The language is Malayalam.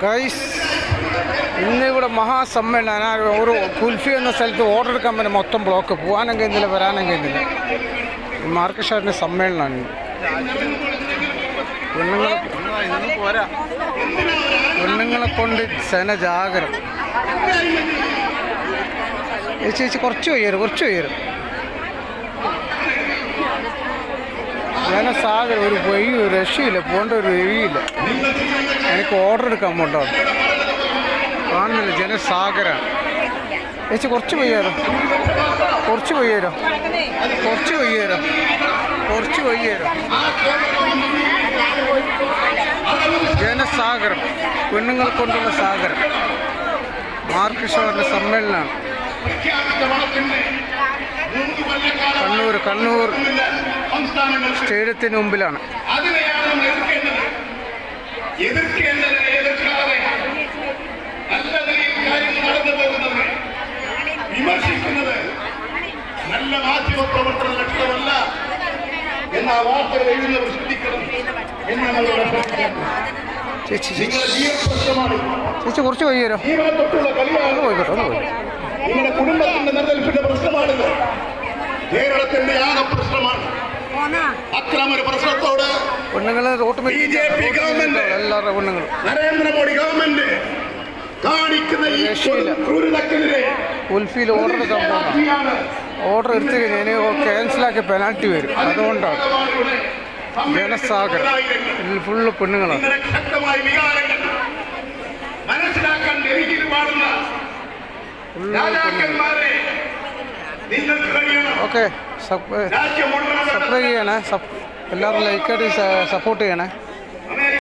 ഗൈസ്, ഇന്നിവിടെ മഹാസമ്മേളനം. ഒരു കുൽഫി എന്ന സ്ഥലത്ത് ഓർഡർ എടുക്കാൻ പറ്റും, മൊത്തം ബ്ലോക്ക്. പോകാനും കഴിയുന്നില്ല, വരാനും കഴിയുന്നില്ല. മാർക്കറ്റ് ഷാറിൻ്റെ സമ്മേളനമാണ്. പെണ്ണുങ്ങളെ കൊണ്ട് ജനജാഗരം. ചേച്ചി കുറച്ച് വയ്യരും ജനസാഗരം. ഒരു വഴി, ഒരു രക്ഷയില്ല, പോകേണ്ട ഒരു വഴിയില്ല. എനിക്ക് ഓർഡർ എടുക്കാൻ പോണ്ടോ, കാണുന്നില്ല. ജനസാഗരം. ചേച്ചി കുറച്ച് വയ്യാരോ ജനസാഗരം, പെണ്ണുങ്ങൾ കൊണ്ടുള്ള സാഗരം. മാർക്കറ്റ് ഷാറിൻ്റെ സമ്മേളനമാണ്. കണ്ണൂർ സ്റ്റേഡിയത്തിന് മുമ്പിലാണ്. വിമർശിക്കുന്നത് നല്ല മാധ്യമ പ്രവർത്തന ലക്ഷ്യമല്ല എന്ന വാർത്തകൾ എഴുതുന്നവർ ശ്രദ്ധിക്കണം ചേച്ചി കുറച്ച് വയ്യരോ. ജീവനെ തൊട്ടുള്ള കളിയാണ്. നിങ്ങളുടെ കുടുംബത്തിന്റെ നിലനിൽപ്പിന്റെ പ്രശ്നമാണിത്. കേരളത്തിന്റെ ആകെ പ്രശ്നമാണ്. അത്തരം ഒരു പ്രശ്നത്തോട് BJP ഗവൺമെന്റ്, നരേന്ദ്രമോദി ഗവൺമെന്റ് കാണിക്കുന്ന ഈ ക്രൂരതക്കെതിരെ കുൽഫിയിൽ ഓർഡർ എടുക്കാൻ പോകുന്ന ഓർഡർ എടുത്തു കഴിഞ്ഞാൽ ക്യാൻസലാക്കി പെനാൽറ്റി വരും. അതുകൊണ്ടാണ് ജനസാഗരം ഫുള്ള് പെണ്ണുങ്ങളാണ്. മനസ്സിലാക്കാൻ ഓക്കെ, സബ്സ്ക്രൈബ് ചെയ്യണേ, എല്ലാവരും ലൈക്കായിട്ട് സപ്പോർട്ട് ചെയ്യണേ.